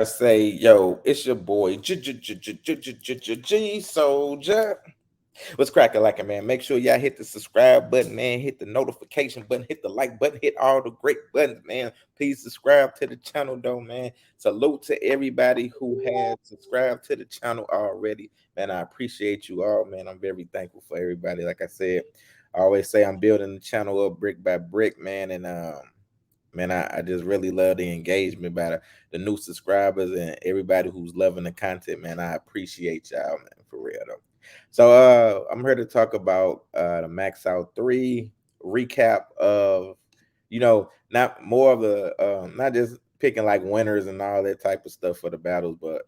Say, yo, it's your boy G Soldier. What's cracking like it, man? Make sure y'all hit the subscribe button, man. Hit the notification button, hit the like button, hit all the great buttons, man. Please subscribe to the channel, though, man. Salute to everybody who has subscribed to the channel already, man. I appreciate you all, man. I'm very thankful for everybody. Like I said, I always say I'm building the channel up brick by brick, man, and man, I just really love the engagement by the new subscribers and everybody who's loving the content, man. I appreciate y'all, man, for real though. So I'm here to talk about the Max Out 3 recap of, not more of a not just picking like winners and all that type of stuff for the battles, but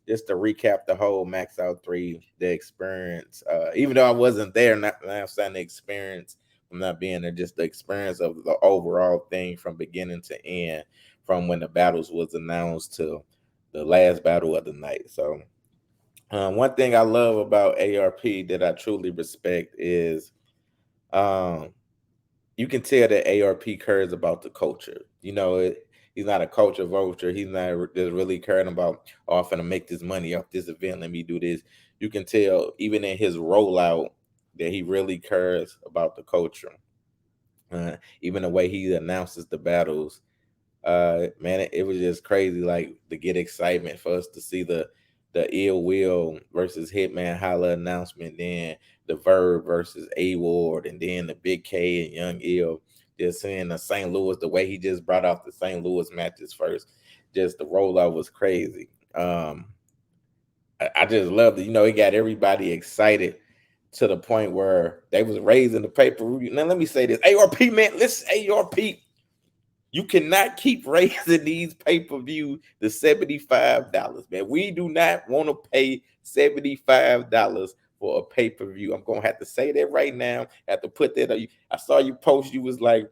just to recap the whole Max Out 3, the experience. Even though I wasn't there, not I'm saying the experience from not being there, just the experience of the overall thing from beginning to end, from when the battles was announced to the last battle of the night. So one thing I love about ARP that I truly respect is um, you can tell that ARP cares about the culture. He's not a culture vulture. He's not just really caring about, oh, I'm finna make this money off this event. Let me do this. You can tell even in his rollout that he really cares about the culture. Even the way he announces the battles, man, it was just crazy, like to get excitement for us to see the Ill Will versus Hitman Holla announcement, then the Verb versus A Ward, and then the Big K and Young Ill. Just seeing the St. Louis, the way he just brought out the St. Louis matches first, just the rollout was crazy. I just loved it. It got everybody excited to the point where they was raising the paper. Now let me say this, ARP, man, listen, ARP, you cannot keep raising these pay-per-view to $75, man. We do not want to pay $75 for a pay-per-view. I'm gonna have to say that right now. I have to put that on you. I saw you post, you was like,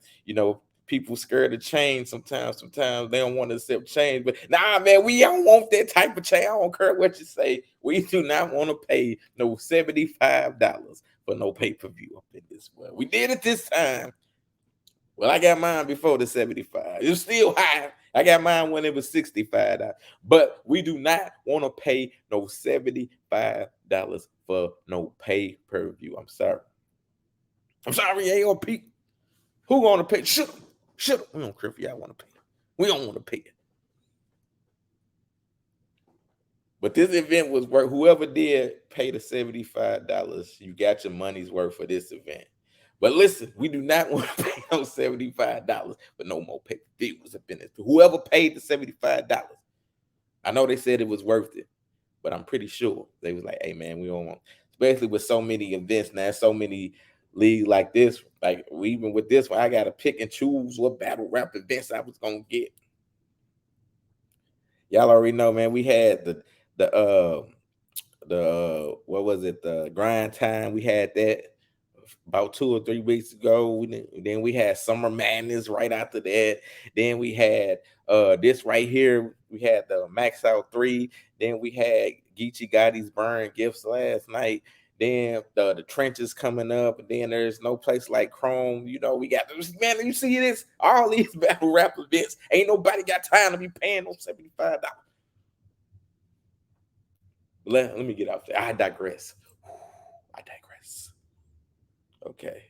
people scared of change sometimes. Sometimes they don't want to accept change. But nah, man, we don't want that type of change. I don't care what you say. We do not want to pay no $75 for no pay-per-view up in this one. We did it this time. Well, I got mine before the 75. It's still high. I got mine when it was $65. But we do not want to pay no $75 for no pay-per-view. I'm sorry. I'm sorry, AOP. Who gonna pay? Should have. Should have. We don't care if y'all want to pay. We don't want to pay it. But this event was worth, whoever did pay the $75, you got your money's worth for this event. But listen, we do not want to pay no $75 for no more pay-per-views up in this. Whoever paid the $75, I know they said it was worth it, but I'm pretty sure they was like, hey man, we don't want, especially with so many events now, so many leagues like this. Like even with this one, I gotta pick and choose what battle rap events I was gonna get. Y'all already know, man. We had the what was it, the grind time. We had that about 2 or 3 weeks ago. Then we had Summer Madness right after that. Then we had this right here. We had the Max Out 3. Then we had Geechee Gotti's Burn Gifts last night. Then the trenches coming up, and then there's no place like Chrome. We got this, man. You see this? All these battle rap events. Ain't nobody got time to be paying no $75. Let me get off there. I digress. I digress. Okay.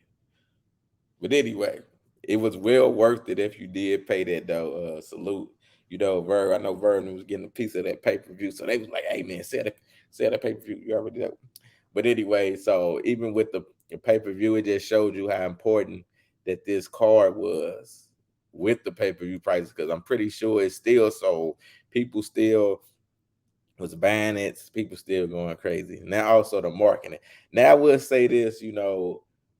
But anyway, it was well worth it if you did pay that though. Salute. Verb. I know Verb was getting a piece of that pay-per-view. So they was like, hey man, sell that pay-per-view. You already know. But anyway, so even with the pay-per-view, it just showed you how important that this card was with the pay-per-view prices, because I'm pretty sure it's still sold. People still was buying it, people still going crazy. Now also the marketing. Now I will say this,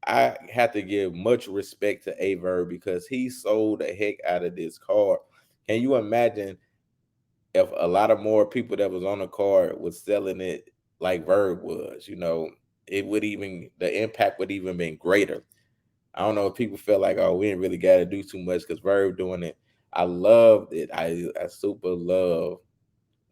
I have to give much respect to Averb because he sold the heck out of this card. Can you imagine if a lot of more people that was on the card was selling it like Verb was? It would even, the impact would even been greater. I don't know if people felt like, oh, we didn't really got to do too much because Verb doing it. I loved it. I super love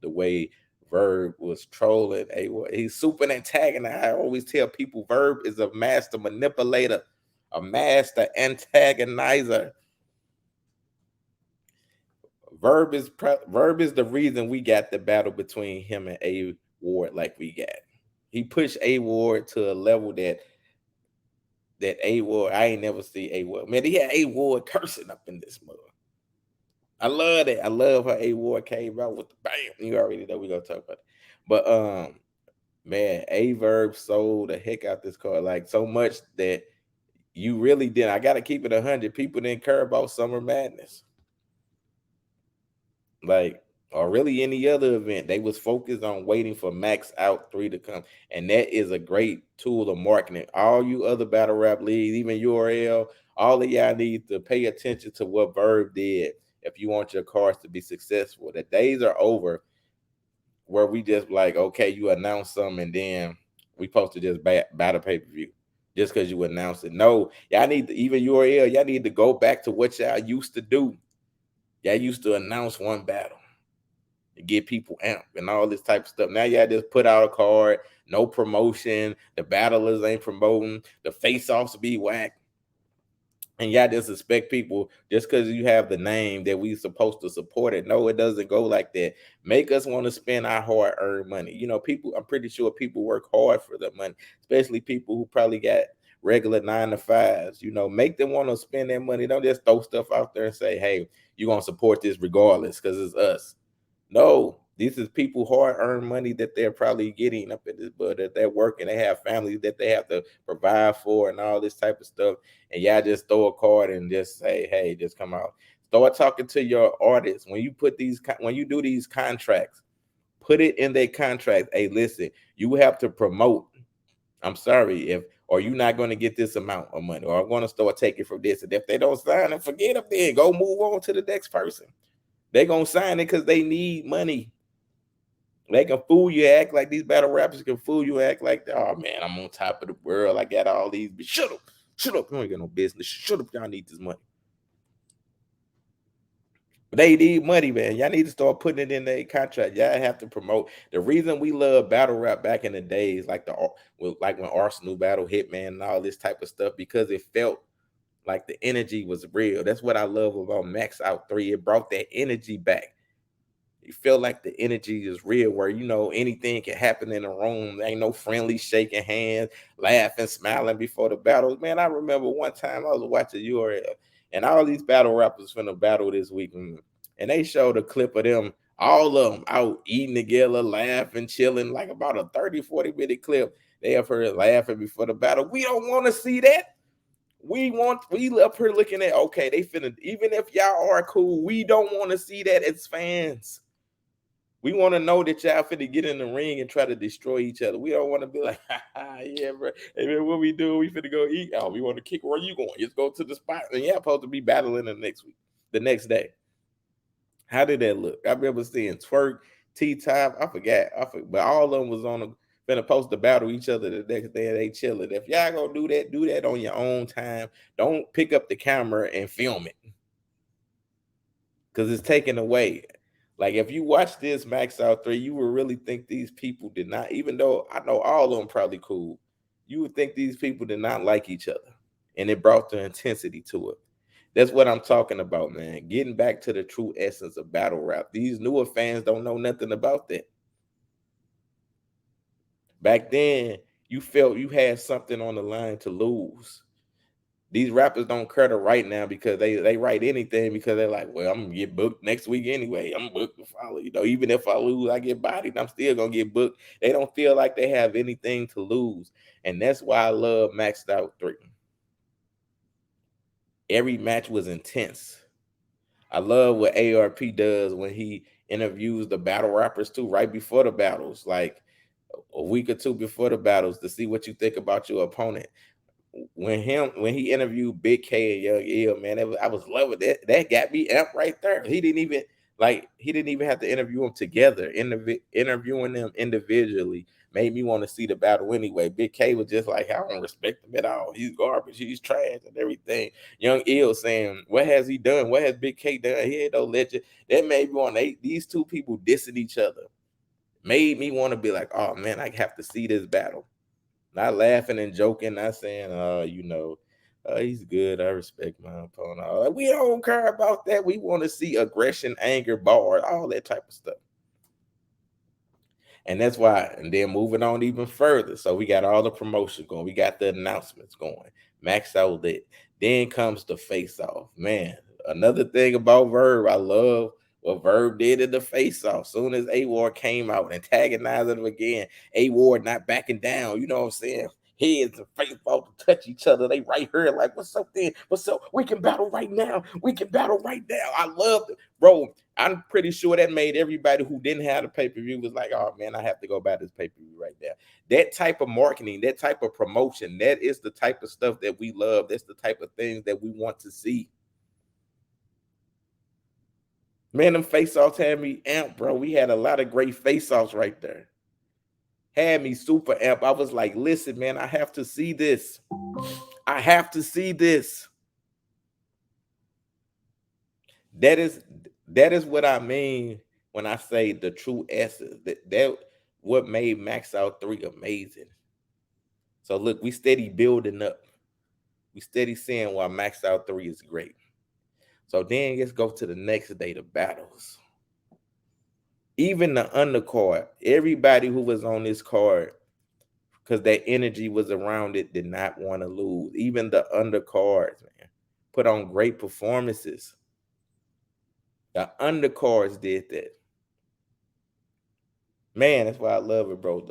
the way Verb was trolling. He's super antagonized. I always tell people Verb is a master manipulator, a master antagonizer. Verb is the reason we got the battle between him and A Ward like we got. He pushed A Ward to a level that A Ward, I ain't never see A Ward. Man, he had A Ward cursing up in this mother. I love that. I love how A Ward came out with the bam. You already know we gonna talk about it. But man, A Verb sold the heck out this card. Like so much that you really didn't. I gotta keep it 100. People didn't care about Summer Madness. Like, or really any other event. They was focused on waiting for Max Out 3 to come. And that is a great tool of marketing. All you other battle rap leagues, even URL, all of y'all need to pay attention to what Verb did if you want your cards to be successful. The days are over where we just like, okay, you announce something and then we supposed to just battle pay-per-view just because you announced it. No, y'all need to, even URL, y'all need to go back to what y'all used to do. Y'all used to announce one battle to get people amped and all this type of stuff. Now y'all just put out a card, no promotion. The battlers ain't promoting. The face-offs be whack. And y'all just expect people just because you have the name that we supposed to support it. No, it doesn't go like that. Make us want to spend our hard-earned money. You know, people, I'm pretty sure people work hard for the money, especially people who probably got regular 9 to 5s. You know, make them want to spend their money. Don't just throw stuff out there and say, hey, you're going to support this regardless because it's us. No, this is people hard-earned money that they're probably getting up in this, but that they're working. They have families that they have to provide for and all this type of stuff. And y'all just throw a card and just say, hey, just come out. Start talking to your artists. When you do these contracts, put it in their contract. Hey, listen, you have to promote. I'm sorry or you're not going to get this amount of money, or I'm going to start taking from this. And if they don't sign it, forget them then. Go move on to the next person. They're going to sign it because they need money. They can fool you, act like these battle rappers can fool you, act like, oh man, I'm on top of the world. I got all these. But shut up. You ain't got no business. Shut up. Y'all need this money. But they need money, man. Y'all need to start putting it in their contract. Y'all have to promote. The reason we love battle rap back in the days, like when Arsenal battle Hitman and all this type of stuff, because it felt like the energy was real. That's what I love about Max Out 3. It brought that energy back. You feel like the energy is real, where you know anything can happen in the room. There ain't no friendly shaking hands, laughing, smiling before the battles. Man, I remember one time I was watching URL, and all these battle rappers finna battle this week, and they showed a clip of them, all of them out eating together, laughing, chilling, like about a 30-40 minute clip. They have her laughing before the battle. We don't want to see that. We up here looking at, okay, they finna, even if y'all are cool, we don't want to see that as fans. We want to know that y'all finna get in the ring and try to destroy each other. We don't want to be like, yeah, bro. Hey, man, what we do? We finna go eat. Oh, we want to kick. Where you going? Just go to the spot. And y'all supposed to be battling the next day. How did that look? I remember seeing Twerk, T-Top. I forgot. But all of them was finna post to battle each other the next day and they chilling. If y'all gonna do that on your own time. Don't pick up the camera and film it. Because it's taken away. Like if you watch this Max Out 3, you would really think these people did not, even though I know all of them probably cool, you would think these people did not like each other. And it brought the intensity to it. That's what I'm talking about, man. Getting back to the true essence of battle rap. These newer fans don't know nothing about that. Back then, you felt you had something on the line to lose. These rappers don't care to write now because they write anything because they're like, well, I'm gonna get booked next week anyway. I'm booked to follow. You know, even if I lose, I get bodied. I'm still gonna get booked. They don't feel like they have anything to lose, and that's why I love Maxed Out 3. Every match was intense. I love what ARP does when he interviews the battle rappers too, right before the battles, like a week or two before the battles, to see what you think about your opponent. When he interviewed Big K and Young Ill, man, I was loving that. That got me amped right there. He didn't even have to interview them together. Interviewing them individually made me want to see the battle anyway. Big K was just like, I don't respect him at all. He's garbage. He's trash and everything. Young Ill saying, what has he done? What has Big K done? He ain't no legend. That made me want these two people dissing each other. Made me want to be like, oh man, I have to see this battle. Not laughing and joking, not saying, you know, He's good. I respect my opponent. Like, we don't care about that. We want to see aggression, anger, bars, all that type of stuff. And that's why. And then moving on even further. So we got all the promotion going. We got the announcements going. Max Outlet. Then comes the face off. Man, another thing about Verb, I love what Verb did in the face off. Soon as A Ward came out, antagonizing him again. A Ward not backing down. You know what I'm saying? Heads and face off to touch each other. They right here, like, what's up then? What's up? We can battle right now. We can battle right now. I love it. Bro, I'm pretty sure that made everybody who didn't have the pay-per-view was like, oh man, I have to go buy this pay-per-view right there. That type of marketing, that type of promotion, that is the type of stuff that we love. That's the type of things that we want to see. Man, them face-offs had me amped, bro. We had a lot of great face-offs right there. Had me super amped. I was like, listen, man, I have to see this. I have to see this. That is what I mean when I say the true essence. That what made Max Out 3 amazing. So look, we steady building up. We steady seeing why Max Out 3 is great. So then let's go to the next day, the battles. Even the undercard, everybody who was on this card, because that energy was around it, did not want to lose. Even the undercards, man, put on great performances. The undercards did that. Man, that's why I love it, bro.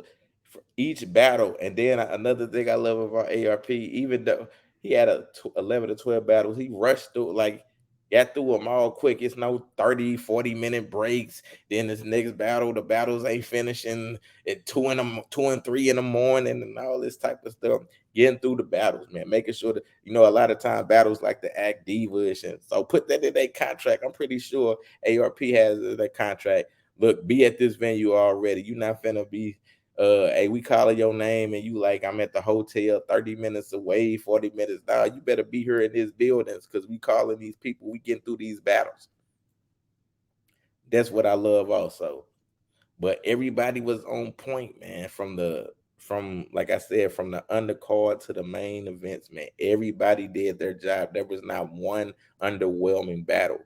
For each battle, and then another thing I love about ARP, even though he had 11 to 12 battles, he rushed through, like, got through them all quick. It's no 30, 40-minute breaks. Then this next battle, the battles ain't finishing at 2 and 3 in the morning and all this type of stuff. Getting through the battles, man, making sure that, a lot of time battles like the act diva-ish, and so put that in their contract. I'm pretty sure ARP has that contract. Look, be at this venue already. You not finna be hey, we calling your name and you like, I'm at the hotel 30 minutes away, 40 minutes. Now you better be here in these buildings because we calling these people, we getting through these battles. That's what I love also. But everybody was on point, man, from like I said, from the undercard to the main events, man. Everybody did their job. There was not one underwhelming battle.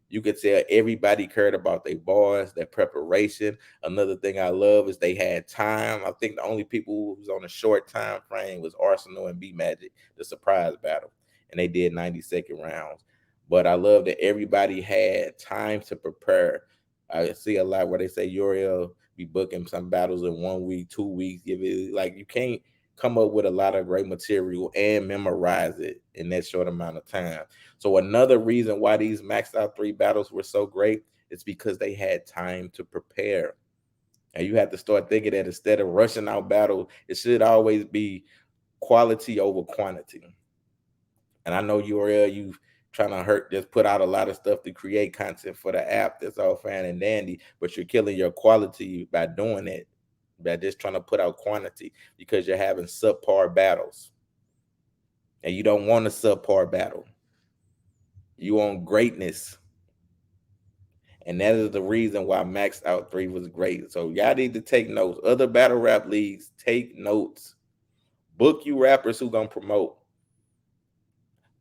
You could tell everybody cared about their bars, their preparation. Another thing I love is they had time. I think the only people who was on a short time frame was Arsenal and B Magic, the surprise battle. And they did 90-second rounds. But I love that everybody had time to prepare. I see a lot where they say Uriel be booking some battles in 1 week, 2 weeks. Give it, like, you can't come up with a lot of great material and memorize it in that short amount of time. So another reason why these Max Out 3 battles were so great is because they had time to prepare. And you have to start thinking that instead of rushing out battle, it should always be quality over quantity. And I know Uriel, you trying to just put out a lot of stuff to create content for the app. That's all fine and dandy, but you're killing your quality by doing it, by just trying to put out quantity, because you're having subpar battles. And you don't want a subpar battle. You want greatness. And that is the reason why Max Out 3 was great. So y'all need to take notes. Other battle rap leagues, take notes. Book you rappers who gonna promote.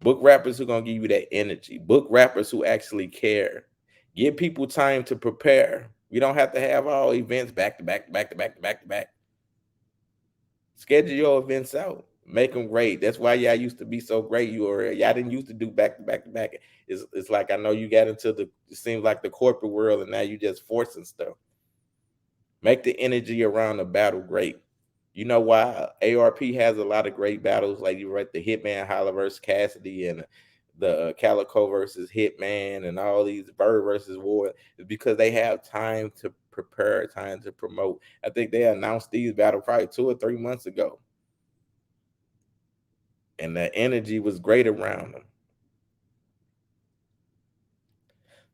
Book rappers who gonna give you that energy. Book rappers who actually care. Give people time to prepare. You don't have to have all events back to back to back to back to back to back. Schedule your events out. Make them great. That's why y'all used to be so great. Y'all didn't used to do back to back to back. It's like, I know you got into it seems like the corporate world, and now you just forcing stuff. Make the energy around the battle great. You know why ARP has a lot of great battles, like you read the Hitman Holla versus Cassidy and the Calico versus Hitman and all these Bird versus War, is because they have time to prepare, time to promote. I think they announced these battles probably 2 or 3 months ago, and the energy was great around them.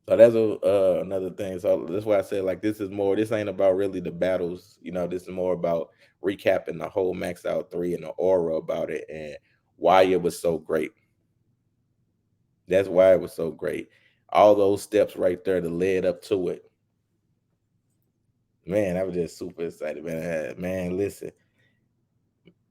So that's another thing. So that's why I said, like, this ain't about really the battles. This is more about recapping the whole Max Out 3 and the aura about it and why it was so great. That's why it was so great. All those steps right there that led up to it. Man, I was just super excited, man. Man, listen.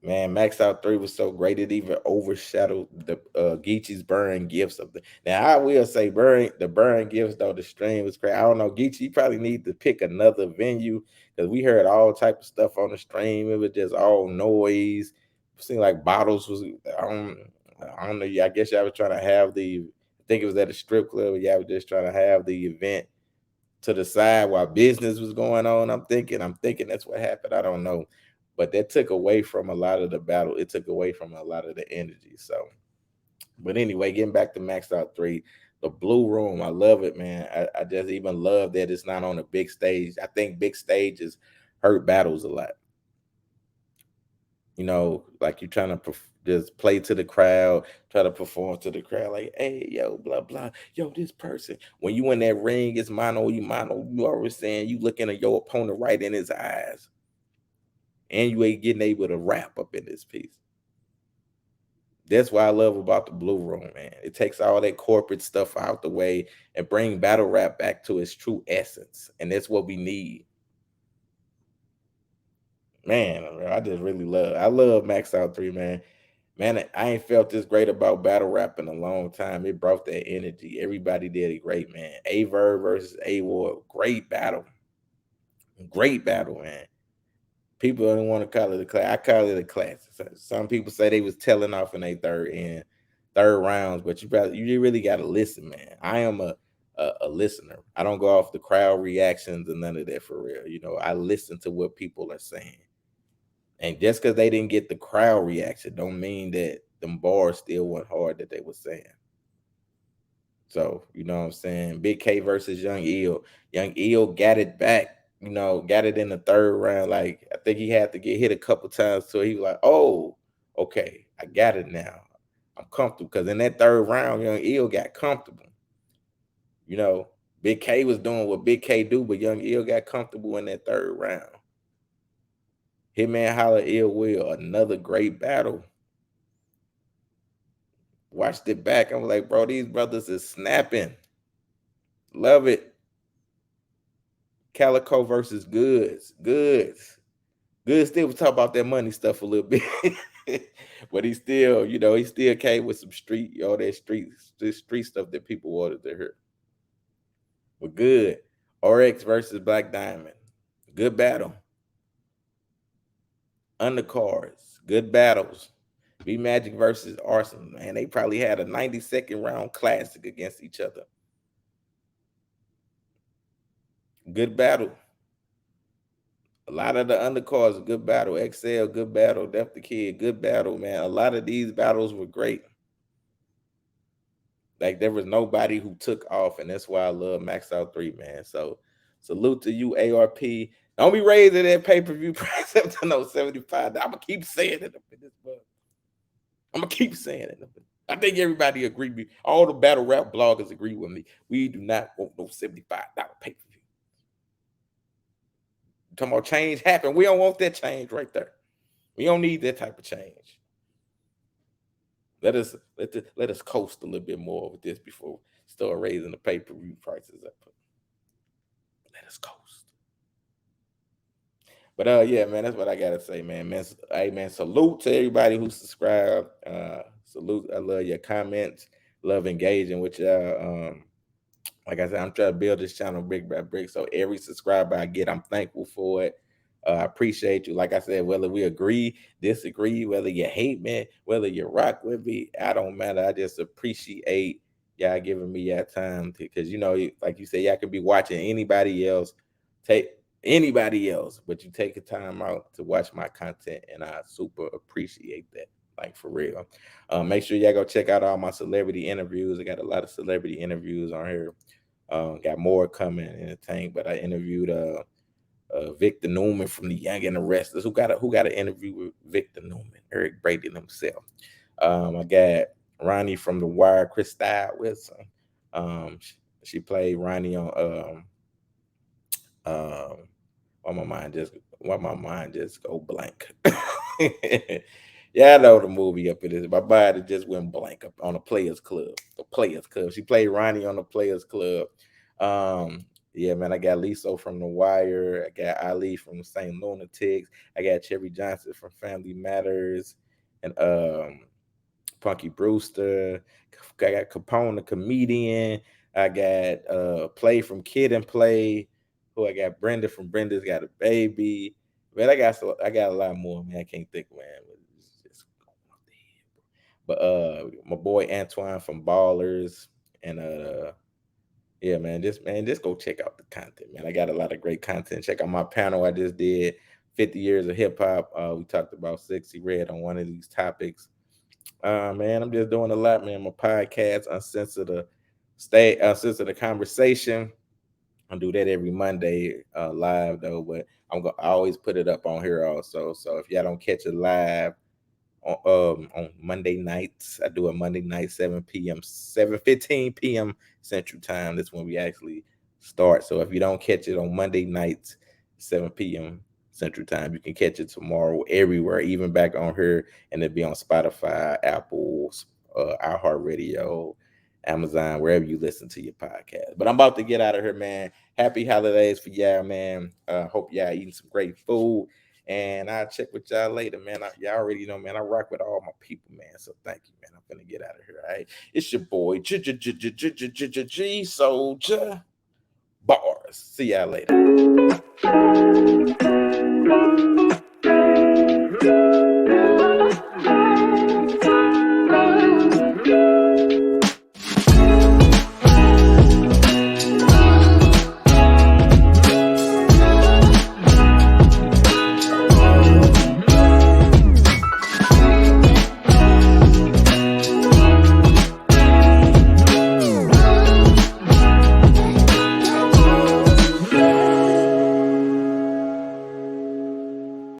Man, Max Out 3 was so great it even overshadowed the Geechee's Burn Gifts of the. Now I will say Burn Gifts though the stream was crazy. I don't know, Geechee, you probably need to pick another venue because we heard all type of stuff on the stream. It was just all noise. Seemed like bottles was I don't know. Yeah, I guess y'all was trying to have I think it was at a strip club. Y'all was just trying to have the event to the side while business was going on. I'm thinking that's what happened. I don't know. But that took away from a lot of the battle. It took away from a lot of the energy. So, but anyway, getting back to Max Out 3, the Blue Room, I love it, man. I just even love that it's not on a big stage. I think big stages hurt battles a lot. Like you trying to just play to the crowd, try to perform to the crowd, like, hey, yo, blah, blah, yo, this person. When you in that ring, it's mano. You always saying you looking at your opponent right in his eyes, and you ain't getting able to wrap up in this piece. That's what I love about the Blue Room, man. It takes all that corporate stuff out the way and bring battle rap back to its true essence, and that's what we need. Man, I just really I love Max Out 3, man. Man, I ain't felt this great about battle rap in a long time. It brought that energy. Everybody did it great, man. Averb versus A War, great battle. Great battle, man. People don't want to call it a class. I call it a class. Some people say they was telling off in their third rounds, but you really got to listen, man. I am a listener. I don't go off the crowd reactions and none of that for real. I listen to what people are saying. And just because they didn't get the crowd reaction, don't mean that them bars still went hard that they were saying. So, you know what I'm saying? Big K versus Young Eel. Young Eel got it back, got it in the third round. Like, I think he had to get hit a couple times. So he was like, oh, okay, I got it now. I'm comfortable. Because in that third round, Young Eel got comfortable. Big K was doing what Big K do, but Young Eel got comfortable in that third round. Hitman Holla Ill Will, another great battle. Watched it back. I was like, bro, these brothers is snapping. Love it. Calico versus Goods. Goods still was talk about that money stuff a little bit. But he still came with some all that street stuff that people wanted to hear. But good. RX versus Black Diamond. Good battle. Undercards. Good battles. B Magic versus Arsenal. Man, they probably had a 90-second round classic against each other. Good battle. A lot of the undercards, good battle. XL, good battle. Def the Kid, good battle, man. A lot of these battles were great. Like, there was nobody who took off, and that's why I love Max Out 3, man. So salute to you, ARP. Don't be raising that pay-per-view price up to no $75. I'm gonna keep saying it up in this book. I'm gonna keep saying it. I think everybody agree with me. All the battle rap bloggers agree with me. We do not want no $75 pay-per-view. Talking about change happen. We don't want that change right there. We don't need that type of change. Let us coast a little bit more with this before we start raising the pay-per-view prices up. Let us coast. But yeah, man, that's what I gotta say, man. Hey, man, salute to everybody who subscribed. Salute. I love your comments. Love engaging with y'all. Like I said, I'm trying to build this channel brick by brick. So every subscriber I get, I'm thankful for it. I appreciate you. Like I said, whether we agree, disagree, whether you hate me, whether you rock with me, I don't matter. I just appreciate y'all giving me your time because like you said, y'all could be watching anybody else, but you take the time out to watch my content, and I super appreciate that. Like, for real. Make sure y'all go check out all my celebrity interviews. I got a lot of celebrity interviews on here. Got more coming in the tank, but I interviewed Victor Newman from The Young and the Restless. Who got an interview with Victor Newman? Eric Brady himself. I got Ronnie from The Wire, Krista Wilson. She played Ronnie on why my mind just go blank. Yeah, I know the movie up it is. My mind just went blank up on the Players Club. The Players Club. She played Ronnie on the Players Club. Yeah, man, I got Liso from The Wire. I got Ali from Saint Lunatics. I got Cherry Johnson from Family Matters, and Punky Brewster. I got Capone the comedian. I got Play from Kid and Play. Who I got? Brenda from Brenda's Got a Baby. Man, I got a lot more, man. I can't think, man. It's just going off the head, bro. But my boy Antoine from Ballers, and yeah, man, just go check out the content, man. I got a lot of great content. Check out my panel I just did, 50 years of hip hop. We talked about Sexy Red on one of these topics. Man, I'm just doing a lot, man. My podcast, Uncensored Conversation. I do that every Monday live though, but I always put it up on here also. So if y'all don't catch it live on Monday nights, I do a Monday night 7 p.m. 7:15 p.m. Central Time. That's when we actually start. So if you don't catch it on Monday nights 7 p.m. Central Time, you can catch it tomorrow everywhere, even back on here, and it'll be on Spotify, Apple, iHeartRadio, Amazon, wherever you listen to your podcast. But I'm about to get out of here, man. Happy holidays for y'all, man. Hope y'all eating some great food. And I'll check with y'all later, man. Y'all already know, man. I rock with all my people, man. So thank you, man. I'm gonna get out of here. All right. It's your boy G Soldier Bars. See y'all later.